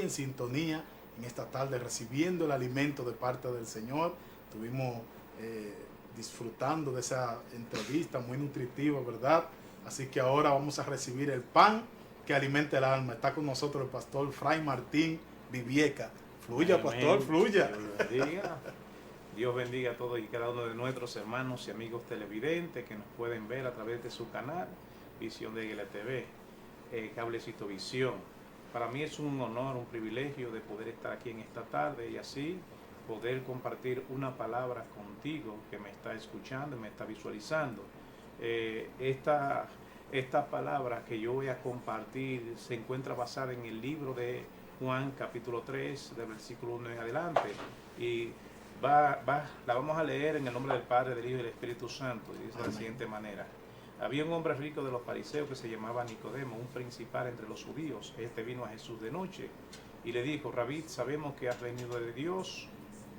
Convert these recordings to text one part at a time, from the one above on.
en sintonía en esta tarde, recibiendo el alimento de parte del Señor. Estuvimos disfrutando de esa entrevista muy nutritiva, ¿verdad? Así que ahora vamos a recibir el pan que alimenta el alma. Está con nosotros el pastor Fray Martín Vivieca. Fluya, Amén. pastor, fluya. Dios bendiga. Dios bendiga a todos y cada uno de nuestros hermanos y amigos televidentes que nos pueden ver a través de su canal Visión de Águila TV, Cablecito Visión. Para mí es un honor, un privilegio de poder estar aquí en esta tarde y así poder compartir una palabra contigo que me está escuchando y me está visualizando. Esta palabra que yo voy a compartir se encuentra basada en el libro de Juan capítulo 3, del versículo 1 en adelante, y la vamos a leer en el nombre del Padre, del Hijo y del Espíritu Santo, y dice de la siguiente manera. Había un hombre rico de los fariseos que se llamaba Nicodemo, un principal entre los judíos. Este vino a Jesús de noche y le dijo: Rabí, sabemos que has venido de Dios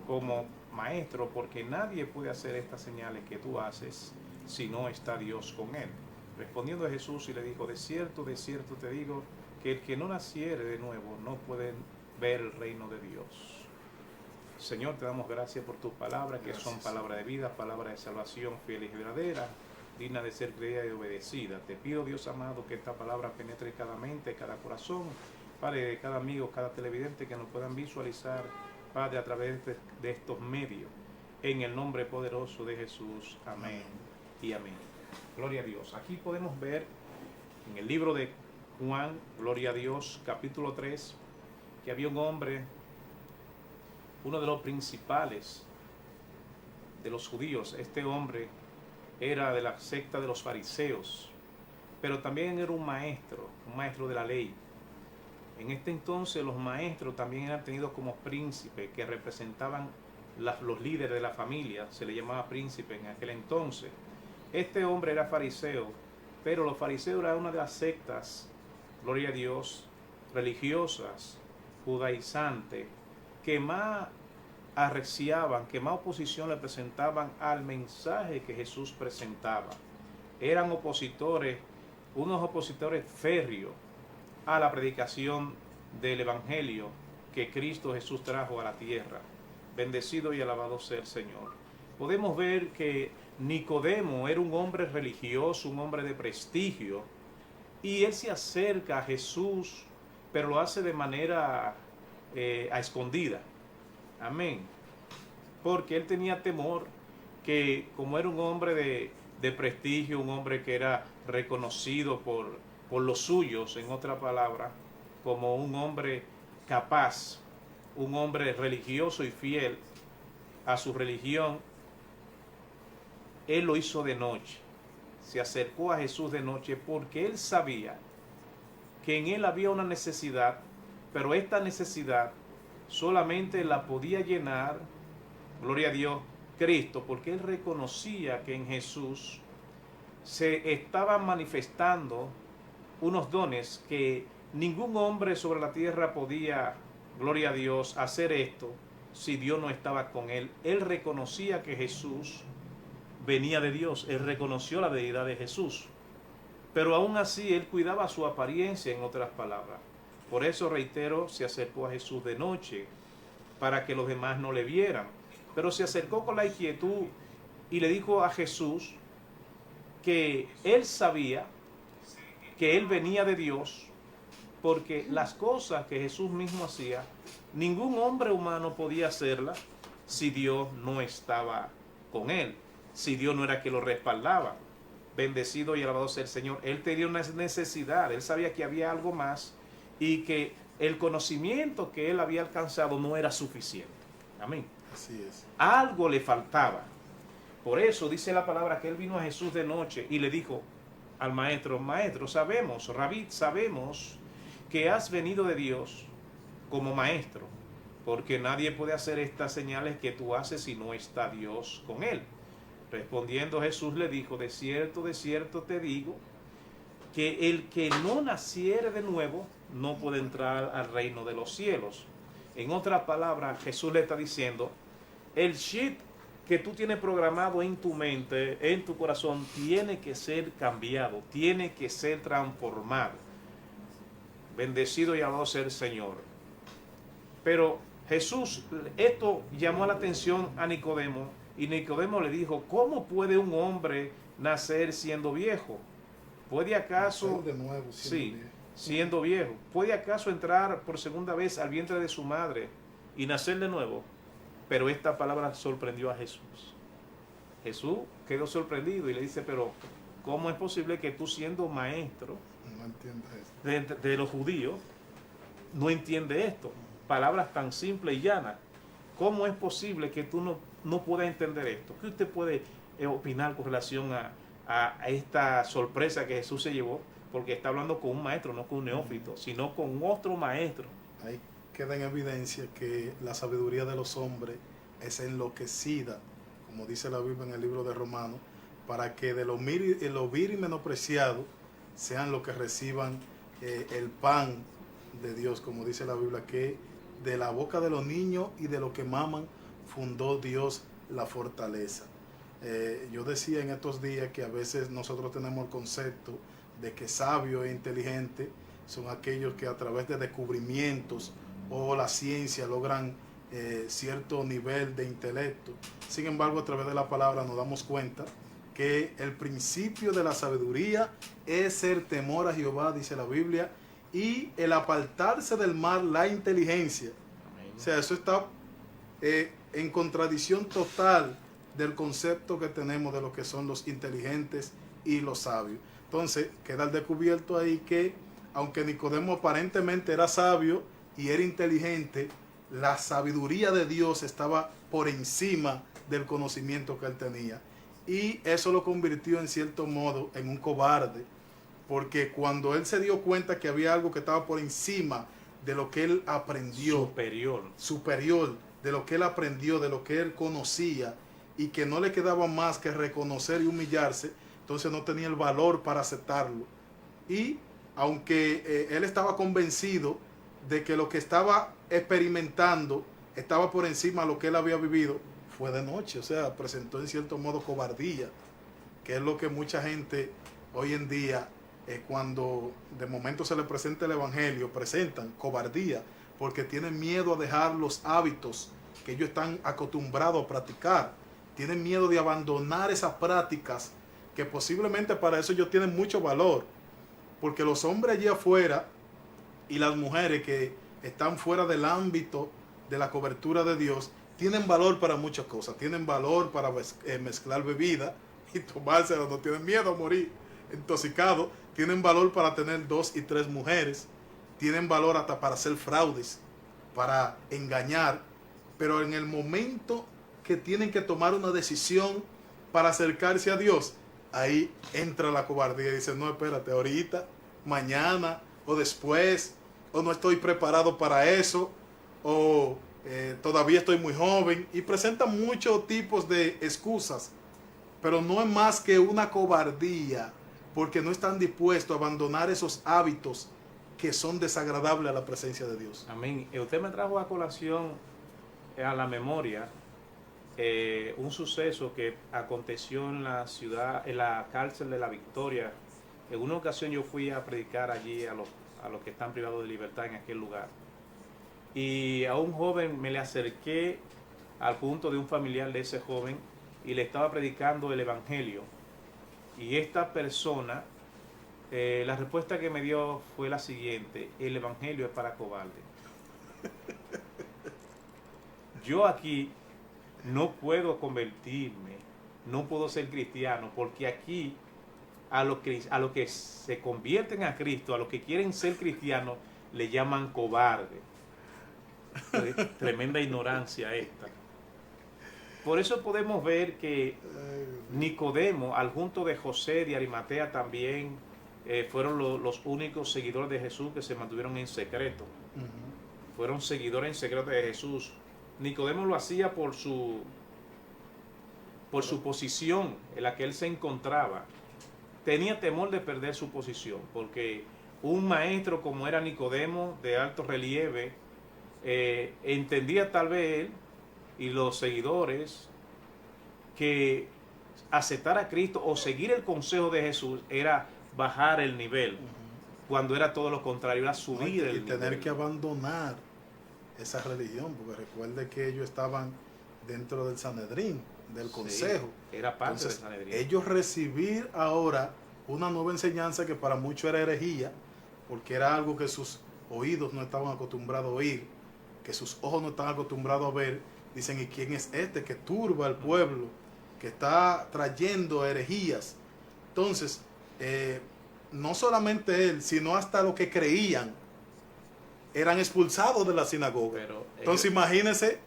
como maestro, porque nadie puede hacer estas señales que tú haces si no está Dios con él. Respondiendo a Jesús y le dijo: de cierto te digo, que el que no naciere de nuevo no puede ver el reino de Dios. Señor, te damos gracias por tus palabras, que son palabras de vida, palabras de salvación, fieles y verdaderas, digna de ser creída y obedecida. Te pido, Dios amado, que esta palabra penetre cada mente, cada corazón, Padre, de cada amigo, cada televidente, que nos puedan visualizar, Padre, a través de estos medios. En el nombre poderoso de Jesús. Amén y amén. Gloria a Dios. Aquí podemos ver en el libro de Juan, gloria a Dios, capítulo 3, que había un hombre, uno de los principales de los judíos. Este hombre era de la secta de los fariseos, pero también era un maestro de la ley. En este entonces los maestros también eran tenidos como príncipes, que representaban los líderes de la familia, se le llamaba príncipe en aquel entonces. Este hombre era fariseo, pero los fariseos eran una de las sectas, gloria a Dios, religiosas, judaizantes, que más arreciaban, que más oposición le presentaban al mensaje que Jesús presentaba. Eran opositores, unos opositores férreos a la predicación del Evangelio que Cristo Jesús trajo a la tierra. Bendecido y alabado sea el Señor. Podemos ver que Nicodemo era un hombre religioso, un hombre de prestigio, y él se acerca a Jesús, pero lo hace de manera a escondida. Amén. Porque él tenía temor que, como era un hombre de prestigio, un hombre que era reconocido por los suyos, en otra palabra, como un hombre capaz, un hombre religioso y fiel a su religión, él lo hizo de noche. Se acercó a Jesús de noche porque él sabía que en él había una necesidad, pero esta necesidad solamente la podía llenar, gloria a Dios, Cristo, porque él reconocía que en Jesús se estaban manifestando unos dones que ningún hombre sobre la tierra podía, gloria a Dios, hacer esto si Dios no estaba con él. Él reconocía que Jesús venía de Dios, él reconoció la deidad de Jesús, pero aún así él cuidaba su apariencia, en otras palabras. Por eso, reitero, se acercó a Jesús de noche, para que los demás no le vieran, pero se acercó con la inquietud y le dijo a Jesús que él sabía que él venía de Dios, porque las cosas que Jesús mismo hacía, ningún hombre humano podía hacerlas si Dios no estaba con él, si Dios no era que lo respaldaba. Bendecido y alabado sea el Señor. Él tenía una necesidad, él sabía que había algo más y que el conocimiento que él había alcanzado no era suficiente. Amén. Así es. Algo le faltaba. Por eso dice la palabra que él vino a Jesús de noche y le dijo al maestro: maestro, sabemos, Rabí, sabemos que has venido de Dios como maestro, porque nadie puede hacer estas señales que tú haces si no está Dios con él. Respondiendo Jesús le dijo: de cierto te digo, que el que no naciere de nuevo no puede entrar al reino de los cielos. En otras palabras, Jesús le está diciendo: el chip que tú tienes programado en tu mente, en tu corazón, tiene que ser cambiado, tiene que ser transformado. Bendecido y alabado sea el Señor. Pero Jesús, esto llamó la atención a Nicodemo, y Nicodemo le dijo, ¿cómo puede un hombre nacer siendo viejo? ¿Puede acaso, nacer de nuevo siendo viejo? Siendo viejo, ¿puede acaso entrar por segunda vez al vientre de su madre y nacer de nuevo? Pero esta palabra sorprendió a Jesús. Jesús quedó sorprendido y le dice, pero ¿cómo es posible que tú, siendo maestro No entiendes esto. de los judíos, no entiendes esto? Palabras tan simples y llanas. ¿Cómo es posible que tú no puedas entender esto? ¿Qué usted puede opinar con relación a esta sorpresa que Jesús se llevó? Porque está hablando con un maestro, no con un neófito, sino con otro maestro. Ahí queda en evidencia que la sabiduría de los hombres es enloquecida, como dice la Biblia en el libro de Romanos, para que de lo vil y menospreciado sean los que reciban el pan de Dios, como dice la Biblia, que de la boca de los niños y de los que maman fundó Dios la fortaleza. Yo decía en estos días que a veces nosotros tenemos el concepto de que sabio e inteligente son aquellos que a través de descubrimientos o la ciencia logran cierto nivel de intelecto. Sin embargo, a través de la palabra nos damos cuenta que el principio de la sabiduría es el temor a Jehová, dice la Biblia, y el apartarse del mal, la inteligencia. O sea, eso está en contradicción total del concepto que tenemos de lo que son los inteligentes y los sabios. Entonces, queda al descubierto ahí que, aunque Nicodemo aparentemente era sabio y era inteligente, la sabiduría de Dios estaba por encima del conocimiento que él tenía. Y eso lo convirtió en cierto modo en un cobarde, porque cuando él se dio cuenta que había algo que estaba por encima de lo que él aprendió, superior, de lo que él aprendió, de lo que él conocía, y que no le quedaba más que reconocer y humillarse, entonces no tenía el valor para aceptarlo. Y aunque él estaba convencido de que lo que estaba experimentando estaba por encima de lo que él había vivido, fue de noche. O sea, presentó en cierto modo cobardía, que es lo que mucha gente hoy en día, cuando de momento se le presenta el evangelio, presentan cobardía, porque tienen miedo a dejar los hábitos que ellos están acostumbrados a practicar. Tienen miedo de abandonar esas prácticas que posiblemente para eso ellos tienen mucho valor, porque los hombres allí afuera y las mujeres que están fuera del ámbito de la cobertura de Dios tienen valor para muchas cosas. Tienen valor para mezclar bebida y tomársela, no tienen miedo a morir intoxicados. Tienen valor para tener 2 y 3 mujeres. Tienen valor hasta para hacer fraudes, para engañar. Pero en el momento que tienen que tomar una decisión para acercarse a Dios, ahí entra la cobardía y dice, no, espérate, ahorita, mañana o después, o no estoy preparado para eso, o todavía estoy muy joven, y presentan muchos tipos de excusas, pero no es más que una cobardía, porque no están dispuestos a abandonar esos hábitos que son desagradables a la presencia de Dios. Amén. Usted me trajo a colación, a la memoria, un suceso que aconteció en la ciudad, en la cárcel de La Victoria. En una ocasión yo fui a predicar allí a los que están privados de libertad en aquel lugar. Y a un joven me le acerqué al punto de un familiar de ese joven y le estaba predicando el evangelio. Y esta persona, la respuesta que me dio fue la siguiente: el evangelio es para cobardes. Yo aquí no puedo convertirme, no puedo ser cristiano, porque aquí a los que se convierten a Cristo, a los que quieren ser cristianos, le llaman cobarde. Tremenda ignorancia esta. Por eso podemos ver que Nicodemo, al junto de José de Arimatea también, fueron los únicos seguidores de Jesús que se mantuvieron en secreto. Fueron seguidores en secreto de Jesús. Nicodemo lo hacía por su posición en la que él se encontraba. Tenía temor de perder su posición, porque un maestro como era Nicodemo, de alto relieve, entendía tal vez él y los seguidores que aceptar a Cristo o seguir el consejo de Jesús era bajar el nivel, cuando era todo lo contrario, era subir el nivel. Y tener que abandonar esa religión, porque recuerde que ellos estaban dentro del Sanedrín, del consejo. Sí, era parte Entonces, del Sanedrín. ellos recibir ahora una nueva enseñanza que para muchos era herejía, porque era algo que sus oídos no estaban acostumbrados a oír, que sus ojos no estaban acostumbrados a ver. Dicen, ¿y quién es este que turba al pueblo, que está trayendo herejías? Entonces, no solamente él, sino hasta los que creían eran expulsados de la sinagoga. Pero entonces, imagínense,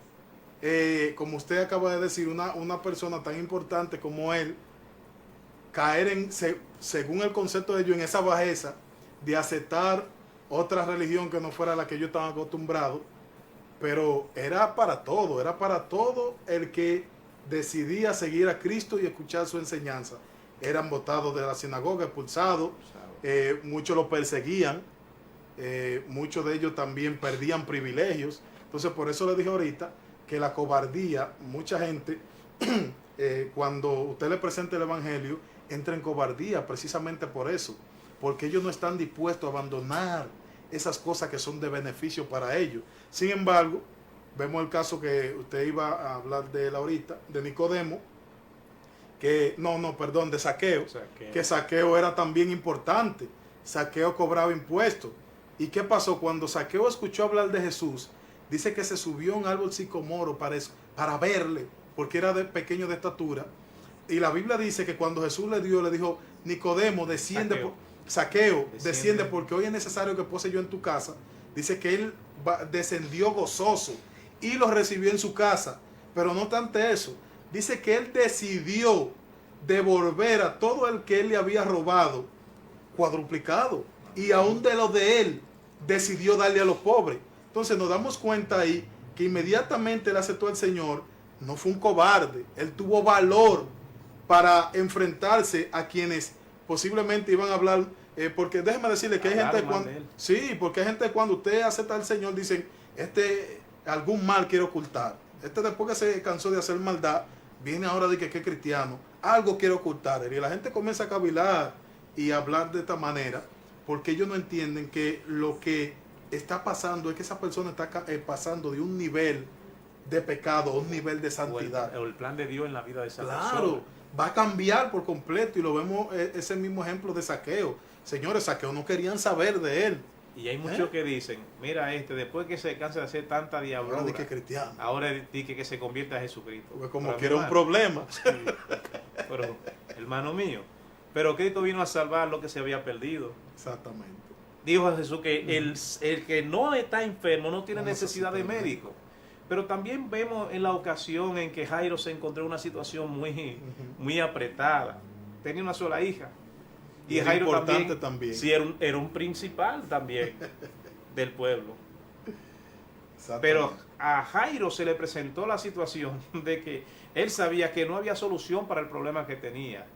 como usted acaba de decir, una persona tan importante como él, caer según el concepto de ellos, en esa bajeza de aceptar otra religión que no fuera la que ellos estaban acostumbrados. Pero era para todo el que decidía seguir a Cristo y escuchar su enseñanza. Eran botados de la sinagoga, expulsados, muchos los perseguían, muchos de ellos también perdían privilegios. Entonces, por eso le dije ahorita que la cobardía, mucha gente, cuando usted le presenta el Evangelio, entra en cobardía precisamente por eso, porque ellos no están dispuestos a abandonar esas cosas que son de beneficio para ellos. Sin embargo, vemos el caso que usted iba a hablar de él ahorita, de Nicodemo, de Zaqueo, que Zaqueo era también importante. Zaqueo cobraba impuestos. ¿Y qué pasó? Cuando Zaqueo escuchó hablar de Jesús, dice que se subió a un árbol sicomoro para verle, porque era pequeño de estatura. Y la Biblia dice que cuando Jesús le dijo, Nicodemo, Zaqueo, desciende porque hoy es necesario que pose yo en tu casa. Dice que él descendió gozoso y lo recibió en su casa. Pero no tanto eso, dice que él decidió devolver a todo el que él le había robado cuadruplicado, y aún de lo de él decidió darle a los pobres. Entonces nos damos cuenta ahí que inmediatamente él aceptó al Señor. No fue un cobarde, él tuvo valor para enfrentarse a quienes posiblemente iban a hablar, porque déjeme decirle que hay gente porque hay gente cuando usted acepta al Señor dicen, algún mal quiere ocultar. Después que se cansó de hacer maldad, viene ahora de que es cristiano, algo quiere ocultar. Y la gente comienza a cavilar y a hablar de esta manera, porque ellos no entienden que lo que está pasando es que esa persona está pasando de un nivel de pecado a un nivel de santidad. O el plan de Dios en la vida de esa persona. Claro, va a cambiar por completo, y lo vemos ese mismo ejemplo de Zaqueo. Señores, Zaqueo no querían saber de él. Y hay muchos que dicen, mira, después que se cansa de hacer tanta diablura, ahora di que es cristiano. Ahora di que se convierta a Jesucristo. Porque como que era un problema. Sí, pero, hermano mío, pero Cristo vino a salvar lo que se había perdido. Exactamente. Dijo a Jesús que el que no está enfermo no tiene necesidad de médico. Pero también vemos en la ocasión en que Jairo se encontró en una situación muy apretada. Tenía una sola hija. Y Jairo también. Sí, era un principal también del pueblo. Pero a Jairo se le presentó la situación de que él sabía que no había solución para el problema que tenía.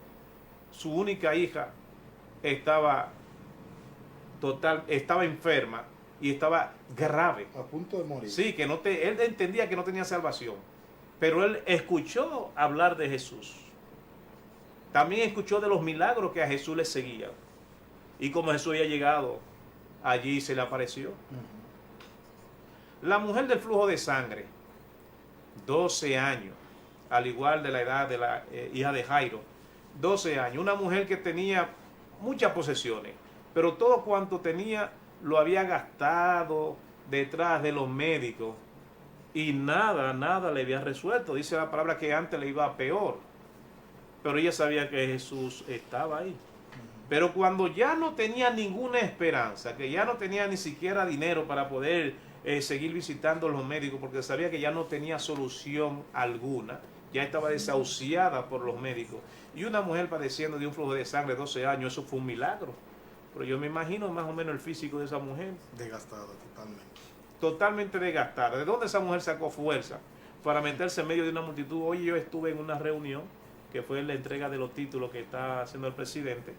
Su única hija estaba enferma y estaba grave. A punto de morir. Sí, que él entendía que no tenía salvación. Pero él escuchó hablar de Jesús. También escuchó de los milagros que a Jesús le seguían. Y como Jesús había llegado, allí se le apareció. La mujer del flujo de sangre, 12 años, al igual de la edad de la hija de Jairo, 12 años. Una mujer que tenía muchas posesiones, pero todo cuanto tenía lo había gastado detrás de los médicos. Y nada le había resuelto. Dice la palabra que antes le iba peor. Pero ella sabía que Jesús estaba ahí. Pero cuando ya no tenía ninguna esperanza, que ya no tenía ni siquiera dinero para poder seguir visitando a los médicos, porque sabía que ya no tenía solución alguna, ya estaba desahuciada por los médicos. Y una mujer padeciendo de un flujo de sangre 12 años, eso fue un milagro. Pero yo me imagino más o menos el físico de esa mujer. Desgastada totalmente. Totalmente desgastada. ¿De dónde esa mujer sacó fuerza para meterse en medio de una multitud? Hoy yo estuve en una reunión que fue la entrega de los títulos que está haciendo el presidente,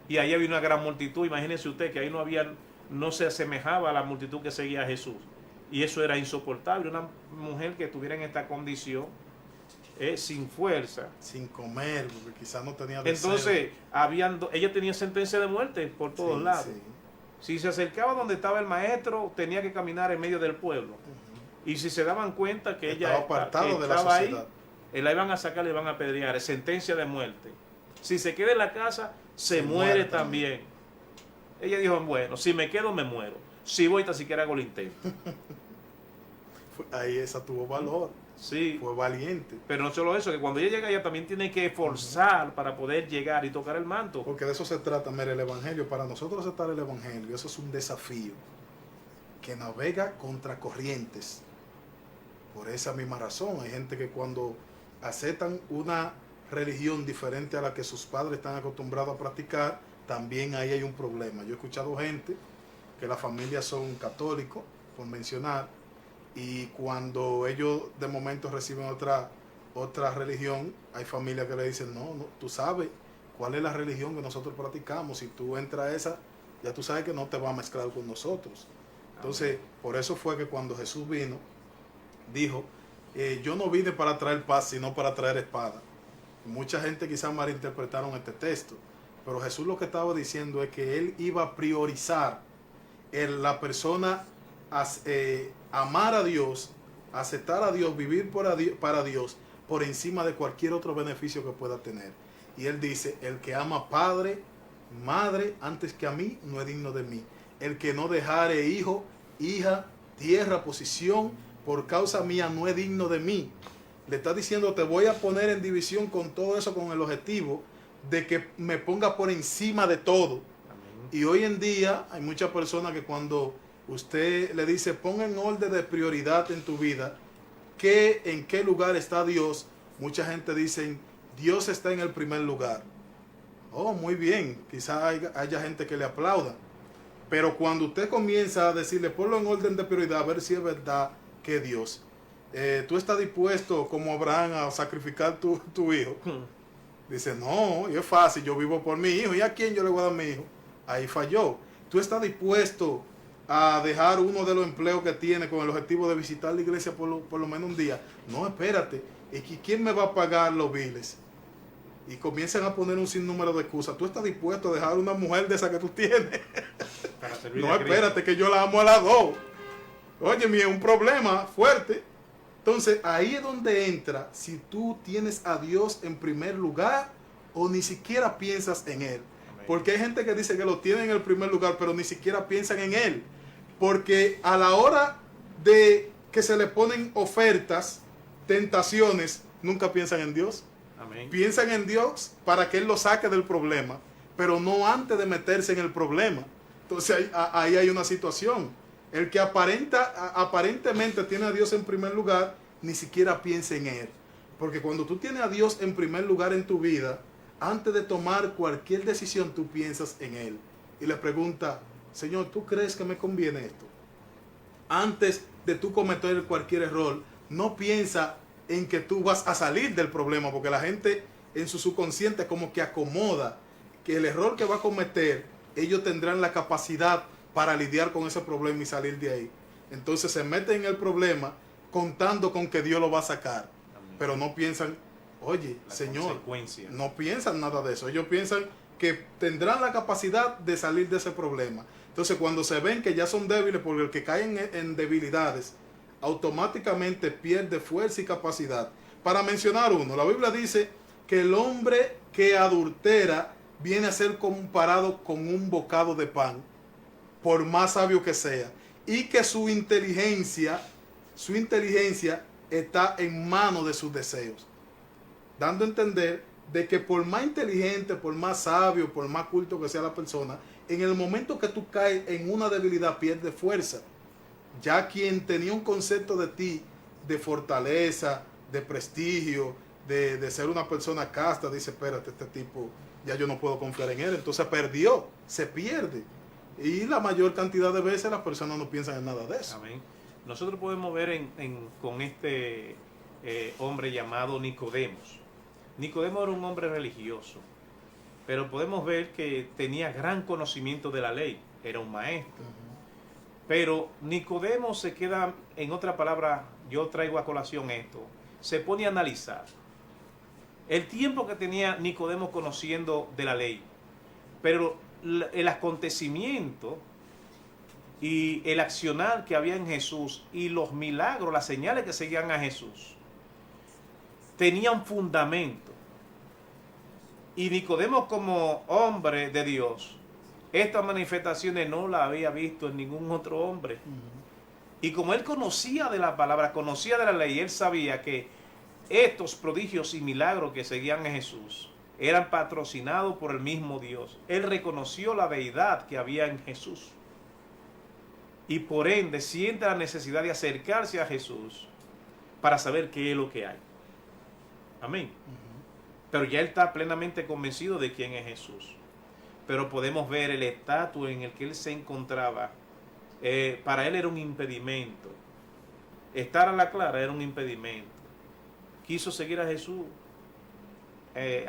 y ahí había una gran multitud. Imagínense usted que ahí no se asemejaba a la multitud que seguía a Jesús, y eso era insoportable. Una mujer que estuviera en esta condición, sin fuerza, sin comer, porque quizás no tenía deseo. Entonces ella tenía sentencia de muerte por todos lados. Sí. Si se acercaba donde estaba el maestro, tenía que caminar en medio del pueblo. Y si se daban cuenta que ella apartado de la estaba ahí, sociedad, la iban a sacar, le iban a apedrear, es sentencia de muerte. Si se queda en la casa, se muere también. Ella dijo, bueno, si me quedo, me muero. Si voy, tan siquiera hago el intento. Ahí esa tuvo valor. Sí. Fue valiente. Pero no solo eso, que cuando ella llega, ella también tiene que forzar para poder llegar y tocar el manto. Porque de eso se trata, mire, el Evangelio. Para nosotros aceptar el Evangelio, eso es un desafío que navega contra corrientes. Por esa misma razón, hay gente que cuando aceptan una religión diferente a la que sus padres están acostumbrados a practicar, también ahí hay un problema. Yo he escuchado gente que las familias son católicos, por mencionar, y cuando ellos de momento reciben otra religión, hay familias que le dicen, no, tú sabes cuál es la religión que nosotros practicamos, si tú entras a esa, ya tú sabes que no te va a mezclar con nosotros. Entonces, por eso fue que cuando Jesús vino, dijo, yo no vine para traer paz, sino para traer espada. Mucha gente quizás malinterpretaron este texto, pero Jesús lo que estaba diciendo es que Él iba a priorizar la persona amar a Dios, aceptar a Dios, vivir para Dios, por encima de cualquier otro beneficio que pueda tener. Y Él dice, el que ama padre, madre, antes que a mí, no es digno de mí. El que no dejare hijo, hija, tierra, posición, por causa mía, no es digno de mí. Le está diciendo, te voy a poner en división con todo eso, con el objetivo de que me ponga por encima de todo. Amén. Y hoy en día hay muchas personas que cuando usted le dice, pon en orden de prioridad en tu vida, en qué lugar está Dios, mucha gente dice, Dios está en el primer lugar. Oh, muy bien, quizás haya gente que le aplauda. Pero cuando usted comienza a decirle, ponlo en orden de prioridad, a ver si es verdad que Dios. ¿Tú estás dispuesto, como Abraham, a sacrificar tu hijo? Dice, no, y es fácil, yo vivo por mi hijo, ¿y a quién yo le voy a dar mi hijo? Ahí falló. ¿Tú estás dispuesto a dejar uno de los empleos que tiene con el objetivo de visitar la iglesia por lo menos un día? No, espérate, ¿y quién me va a pagar los biles? Y comienzan a poner un sinnúmero de excusas. ¿Tú estás dispuesto a dejar una mujer de esa que tú tienes? No, espérate, que yo la amo a las dos. Oye, es un problema fuerte. Entonces, ahí es donde entra si tú tienes a Dios en primer lugar o ni siquiera piensas en Él. Amén. Porque hay gente que dice que lo tienen en el primer lugar, pero ni siquiera piensan en Él. Porque a la hora de que se le ponen ofertas, tentaciones, nunca piensan en Dios. Amén. Piensan en Dios para que Él lo saque del problema, pero no antes de meterse en el problema. Entonces, ahí hay una situación. El que aparentemente tiene a Dios en primer lugar, ni siquiera piensa en Él. Porque cuando tú tienes a Dios en primer lugar en tu vida, antes de tomar cualquier decisión, tú piensas en Él. Y le pregunta, Señor, ¿tú crees que me conviene esto? Antes de tú cometer cualquier error, no piensa en que tú vas a salir del problema, porque la gente en su subconsciente como que acomoda que el error que va a cometer, ellos tendrán la capacidad para lidiar con ese problema y salir de ahí. Entonces se meten en el problema contando con que Dios lo va a sacar. Amén. Pero no piensan, oye, Señor, no piensan nada de eso. Ellos piensan que tendrán la capacidad de salir de ese problema. Entonces cuando se ven que ya son débiles, porque el que cae en debilidades, automáticamente pierde fuerza y capacidad. Para mencionar uno, la Biblia dice que el hombre que adultera viene a ser comparado con un bocado de pan, por más sabio que sea, y que su inteligencia está en manos de sus deseos, dando a entender de que por más inteligente, por más sabio, por más culto que sea la persona, en el momento que tú caes en una debilidad, pierde fuerza. Ya quien tenía un concepto de ti, de fortaleza, de prestigio, de ser una persona casta, dice, espérate, este tipo, ya yo no puedo confiar en él. Entonces perdió, se pierde. Y la mayor cantidad de veces las personas no piensan en nada de eso. Amén. Nosotros podemos ver con este hombre llamado Nicodemos. Nicodemo era un hombre religioso, pero podemos ver que tenía gran conocimiento de la ley, era un maestro. Pero Nicodemo se queda, en otra palabra, yo traigo a colación esto, se pone a analizar el tiempo que tenía Nicodemo conociendo de la ley, pero el acontecimiento y el accionar que había en Jesús y los milagros, las señales que seguían a Jesús, tenían fundamento. Y Nicodemo, como hombre de Dios, estas manifestaciones no las había visto en ningún otro hombre. Y como él conocía de la palabra, conocía de la ley, él sabía que estos prodigios y milagros que seguían a Jesús eran patrocinados por el mismo Dios. Él reconoció la deidad que había en Jesús. Y por ende siente la necesidad de acercarse a Jesús para saber qué es lo que hay. Amén. Pero ya él está plenamente convencido de quién es Jesús. Pero podemos ver el estatus en el que él se encontraba. Para él era un impedimento. Estar a la clara era un impedimento. Quiso seguir a Jesús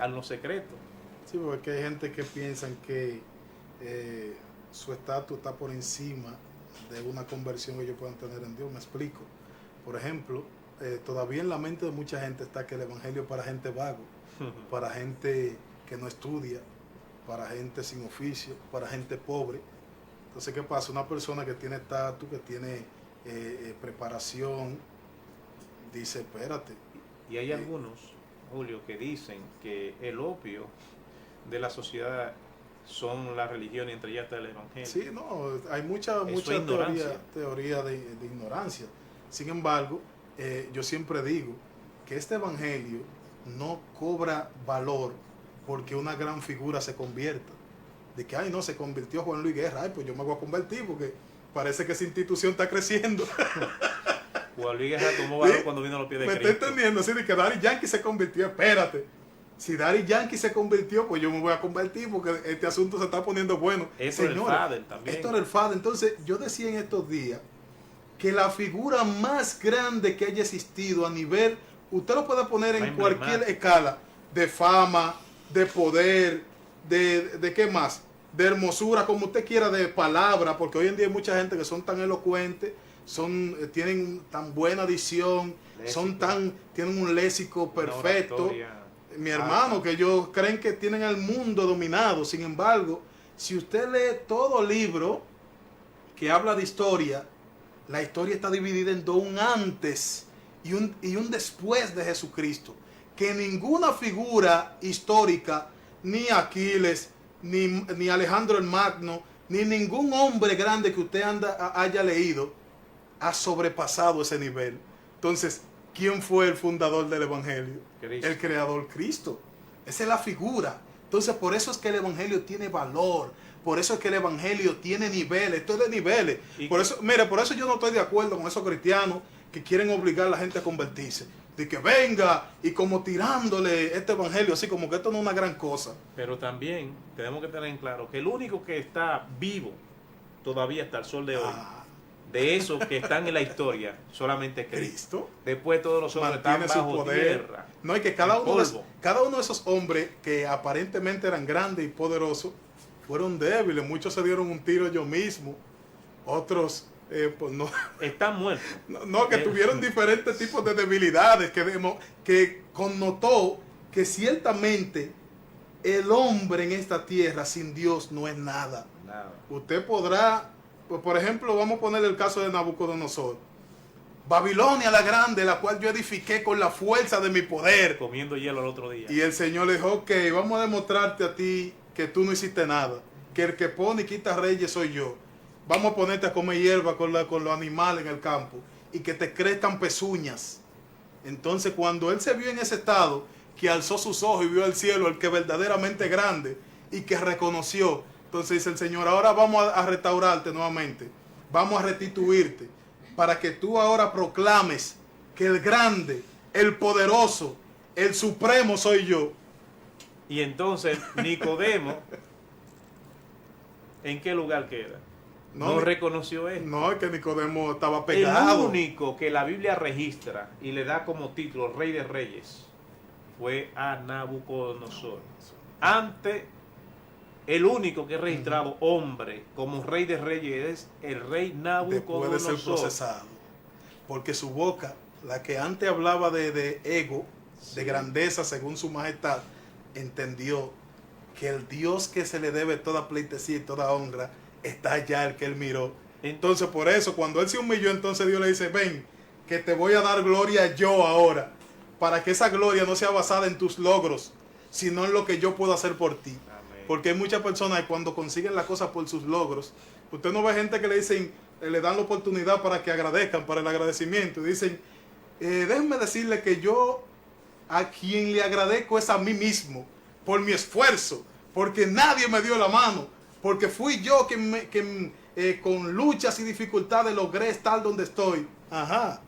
a lo secreto. Sí, porque hay gente que piensa que su estatus está por encima de una conversión que ellos puedan tener en Dios. Me explico. Por ejemplo, todavía en la mente de mucha gente está que el evangelio es para gente vago, para gente que no estudia, para gente sin oficio, para gente pobre. Entonces, ¿qué pasa? Una persona que tiene estatus, que tiene preparación, dice, espérate. Y hay algunos, Julio, que dicen que el opio de la sociedad son la religión y entre ellas está el evangelio. Sí, no, hay mucha teoría de ignorancia. Sin embargo, yo siempre digo que este evangelio no cobra valor porque una gran figura se convierta. De que, ay, no, se convirtió Juan Luis Guerra, ay, pues yo me voy a convertir porque parece que esa institución está creciendo. Juan Luis Guerra tomó valor, ¿sí?, cuando vino a los pies de Cristo. Me está entendiendo, así de que Daddy Yankee se convirtió, espérate. Si Daddy Yankee se convirtió, pues yo me voy a convertir porque este asunto se está poniendo bueno. Esto era el Fader también. Esto era el Fader. Entonces, yo decía en estos días que la figura más grande que haya existido a nivel, usted lo puede poner en cualquier escala, de fama, de poder, de qué más, de hermosura, como usted quiera, de palabra, porque hoy en día hay mucha gente que son tan elocuentes, tienen tan buena dicción, tienen un léxico perfecto. Mi hermano, que ellos creen que tienen el mundo dominado. Sin embargo, si usted lee todo libro que habla de historia, la historia está dividida en dos, un antes y un después de Jesucristo. Que ninguna figura histórica, ni Aquiles, ni Alejandro el Magno, ni ningún hombre grande que usted haya leído, ha sobrepasado ese nivel. Entonces, ¿quién fue el fundador del evangelio? Cristo. El creador, Cristo. Esa es la figura. Entonces, por eso es que el evangelio tiene valor. Por eso es que el evangelio tiene niveles. Esto es de niveles. Por eso yo no estoy de acuerdo con esos cristianos que quieren obligar a la gente a convertirse. De que venga y como tirándole este evangelio, así como que esto no es una gran cosa. Pero también tenemos que tener en claro que el único que está vivo todavía hasta el sol de hoy, de esos que están en la historia, solamente Cristo. Después todos los hombres están bajo tierra. No, y que cada uno de esos hombres que aparentemente eran grandes y poderosos, fueron débiles. Muchos se dieron un tiro ellos mismos. Otros, pues no. Están muertos. Que tuvieron diferentes tipos de debilidades, que connotó que ciertamente el hombre en esta tierra sin Dios no es nada. Usted podrá... Pues, por ejemplo, vamos a poner el caso de Nabucodonosor. Babilonia la grande, la cual yo edifiqué con la fuerza de mi poder. Comiendo hielo el otro día. Y el Señor le dijo, ok, vamos a demostrarte a ti que tú no hiciste nada. Que el que pone y quita reyes soy yo. Vamos a ponerte a comer hierba con los animales en el campo. Y que te crezcan pezuñas. Entonces, cuando él se vio en ese estado, que alzó sus ojos y vio al cielo, el que verdaderamente es grande, y que reconoció. Entonces dice el Señor, ahora vamos a restaurarte nuevamente, vamos a restituirte, para que tú ahora proclames que el grande, el poderoso, el supremo soy yo. Y entonces Nicodemo, ¿en qué lugar queda? No reconoció esto. No, es que Nicodemo estaba pegado. El único que la Biblia registra y le da como título Rey de Reyes fue a Nabucodonosor. El único que es registrado hombre como rey de reyes es el rey Nabucodonosor. Después de ser procesado. Porque su boca, la que antes hablaba de ego, de grandeza según su majestad, entendió que el Dios que se le debe toda pleitesía y toda honra está allá, el que él miró. Entonces, por eso, cuando él se humilló, entonces Dios le dice, ven, que te voy a dar gloria yo ahora, para que esa gloria no sea basada en tus logros, sino en lo que yo puedo hacer por ti. Amén. Porque hay muchas personas que cuando consiguen las cosas por sus logros, usted no ve gente que le dicen, le dan la oportunidad para que agradezcan, para el agradecimiento, y dicen, déjenme decirle que yo a quien le agradezco es a mí mismo, por mi esfuerzo, porque nadie me dio la mano, porque fui yo quien con luchas y dificultades logré estar donde estoy. Ajá,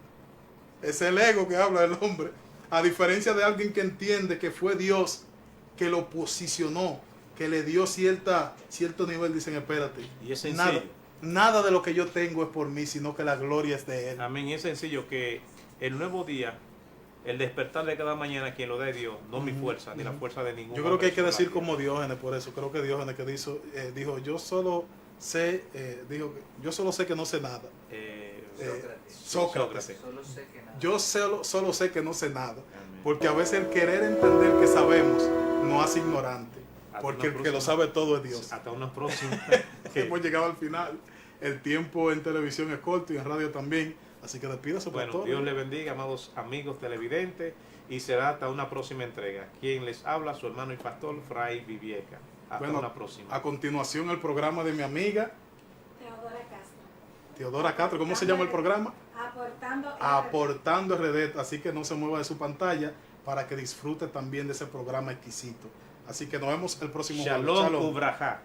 es el ego que habla del hombre, a diferencia de alguien que entiende que fue Dios que lo posicionó, que le dio cierto nivel. Dicen, espérate, Y es sencillo. nada de lo que yo tengo es por mí, sino que la gloria es de Él. Amén. Y es sencillo que el nuevo día, el despertar de cada mañana, quien lo da es Dios, no mi fuerza, ni la fuerza de ningún Yo creo que hay que hombre decir sobre la como Diógenes, por eso. Creo que Diógenes que dijo, yo solo sé, yo solo sé que no sé nada. tierra. Sócrates. Solo sé que nada. Yo solo sé que no sé nada. Amén. Porque a veces el querer entender que sabemos nos hace ignorante. Hasta Porque una el que lo próxima. sabe todo es Dios. Hasta una próxima. Hemos llegado al final. El tiempo en televisión es corto y en radio también. Así que despídase, Bueno, pastor. Dios le bendiga, amados amigos televidentes, y será hasta una próxima entrega. Quien les habla, su hermano y pastor, Fray Vivieca. Hasta Bueno, una próxima. a continuación el programa de mi amiga Teodora Castro. Teodora Castro. ¿Cómo se llama el programa? Aportando. Aportando RD, así que no se mueva de su pantalla para que disfrute también de ese programa exquisito. Así que nos vemos el próximo jueves. Shalom Ubraja.